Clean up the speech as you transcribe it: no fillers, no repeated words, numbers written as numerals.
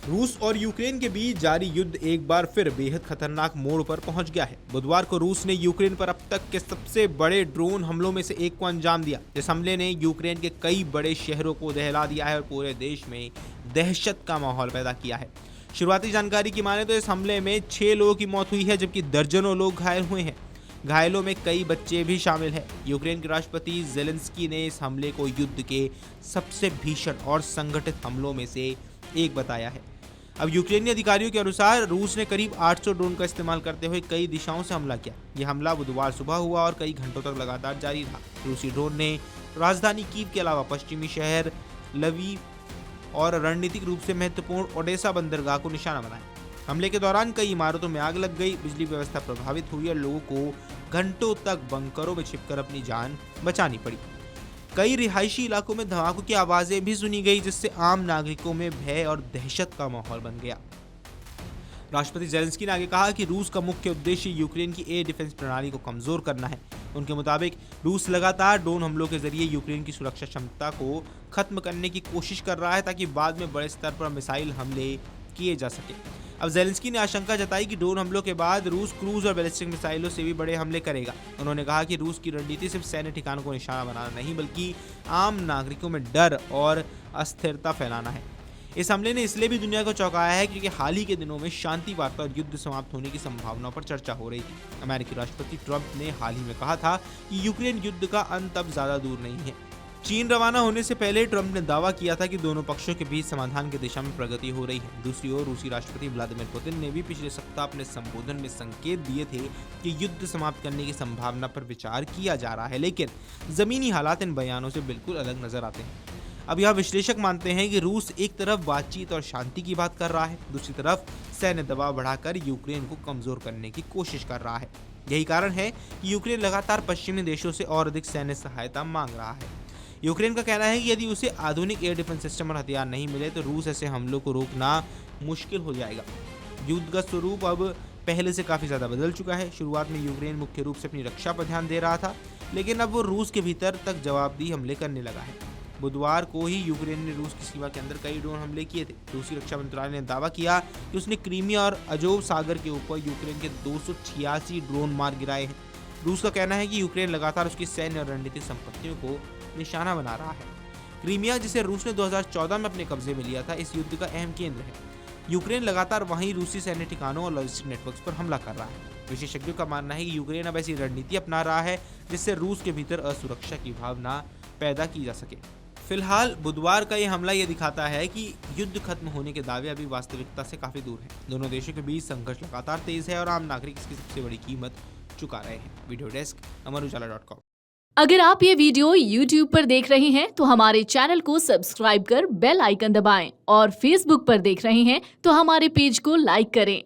रूस और यूक्रेन के बीच जारी युद्ध एक बार फिर बेहद खतरनाक मोड़ पर पहुंच गया है। बुधवार को रूस ने यूक्रेन पर अब तक के सबसे बड़े ड्रोन हमलों में से एक को अंजाम दिया। इस हमले ने यूक्रेन के कई बड़े शहरों को दहला दिया है और पूरे देश में दहशत का माहौल पैदा किया है। शुरुआती जानकारी की माने तो इस हमले में 6 लोगों की मौत हुई है, जबकि दर्जनों लोग घायल हुए हैं। घायलों में कई बच्चे भी शामिल हैं। यूक्रेन के राष्ट्रपति जेलेंस्की ने इस हमले को युद्ध के सबसे भीषण और संगठित हमलों में से एक बताया है। अब यूक्रेनी अधिकारियों के अनुसार रूस ने करीब 800 ड्रोन का इस्तेमाल करते हुए कई दिशाओं से हमला किया। यह हमला बुधवार सुबह हुआ और कई घंटों तक लगातार जारी रहा। रूसी ड्रोन ने राजधानी कीव के अलावा पश्चिमी शहर लवीव और रणनीतिक रूप से महत्वपूर्ण ओडेसा बंदरगाह को निशाना बनाया। हमले के दौरान कई इमारतों में आग लग गई, बिजली व्यवस्था प्रभावित हुई और लोगों को घंटों तक बंकरों में छिपकर अपनी जान बचानी पड़ी। कई रिहायशी इलाकों में धमाकों की आवाजें भी सुनी गई, जिससे आम नागरिकों में भय और दहशत का माहौल बन गया। राष्ट्रपति जेलेंस्की ने आगे कहा कि रूस का मुख्य उद्देश्य यूक्रेन की एयर डिफेंस प्रणाली को कमजोर करना है। उनके मुताबिक रूस लगातार ड्रोन हमलों के जरिए यूक्रेन की सुरक्षा क्षमता को खत्म करने की कोशिश कर रहा है, ताकि बाद में बड़े स्तर पर मिसाइल हमले किए जा सके। अब जेलेंस्की ने आशंका जताई कि ड्रोन हमलों के बाद रूस क्रूज और बैलिस्टिक मिसाइलों से भी बड़े हमले करेगा। उन्होंने कहा कि रूस की रणनीति सिर्फ सैन्य ठिकानों को निशाना बनाना नहीं, बल्कि आम नागरिकों में डर और अस्थिरता फैलाना है। इस हमले ने इसलिए भी दुनिया को चौंकाया है क्योंकि हाल ही के दिनों में शांति वार्ता और युद्ध समाप्त होने की संभावनाओं पर चर्चा हो रही थी। अमेरिकी राष्ट्रपति ट्रंप ने हाल ही में कहा था कि यूक्रेन युद्ध का अंत अब ज्यादा दूर नहीं है। चीन रवाना होने से पहले ट्रंप ने दावा किया था कि दोनों पक्षों के बीच समाधान की दिशा में प्रगति हो रही है। दूसरी ओर रूसी राष्ट्रपति व्लादिमीर पुतिन ने भी पिछले सप्ताह अपने संबोधन में संकेत दिए थे कि युद्ध समाप्त करने की संभावना पर विचार किया जा रहा है, लेकिन जमीनी हालात इन बयानों से बिल्कुल अलग नजर आते हैं। अब यह विश्लेषक मानते हैं कि रूस एक तरफ बातचीत और शांति की बात कर रहा है, दूसरी तरफ सैन्य दबाव बढ़ाकर यूक्रेन को कमजोर करने की कोशिश कर रहा है। यही कारण है कि यूक्रेन लगातार पश्चिमी देशों से और अधिक सैन्य सहायता मांग रहा है। यूक्रेन का कहना है कि यदि उसे आधुनिक एयर डिफेंस सिस्टम और हथियार नहीं मिले तो रूस ऐसे हमलों को रोकना मुश्किल हो जाएगा। युद्ध का स्वरूप अब पहले से काफ़ी ज़्यादा बदल चुका है। शुरुआत में यूक्रेन मुख्य रूप से अपनी रक्षा पर ध्यान दे रहा था, लेकिन अब वो रूस के भीतर तक जवाबदेही हमले करने लगा है। बुधवार को ही यूक्रेन ने रूस की सीमा के अंदर कई ड्रोन हमले किए थे। रूसी रक्षा मंत्रालय ने दावा किया कि उसने क्रीमिया और अजोव सागर के ऊपर यूक्रेन के 286 ड्रोन मार गिराए हैं। रूस का कहना है कि यूक्रेन लगातार उसकी सैन्य और रणनीतिक संपत्तियों को निशाना बना रहा है। क्रीमिया, जिसे रूस ने 2014 में अपने कब्जे में लिया था, इस युद्ध का अहम केंद्र है। यूक्रेन लगातार वहीं रूसी सैन्य ठिकानों और लॉजिस्टिक नेटवर्क्स पर हमला कर रहा है। विशेषज्ञों का मानना है कि यूक्रेन अब ऐसी रणनीति अपना रहा है जिससे रूस के भीतर असुरक्षा की भावना पैदा की जा सके। फिलहाल बुधवार का यह हमला यह दिखाता है कि युद्ध खत्म होने के दावे अभी वास्तविकता से काफी दूर हैं। दोनों देशों के बीच संघर्ष लगातार तेज है और आम नागरिक इसकी सबसे बड़ी कीमत चुका रहे हैं। Video desk amarujala.com। अगर आप ये वीडियो YouTube पर देख रहे हैं तो हमारे चैनल को सब्सक्राइब कर बेल आइकन दबाएं और Facebook पर देख रहे हैं तो हमारे पेज को लाइक करें।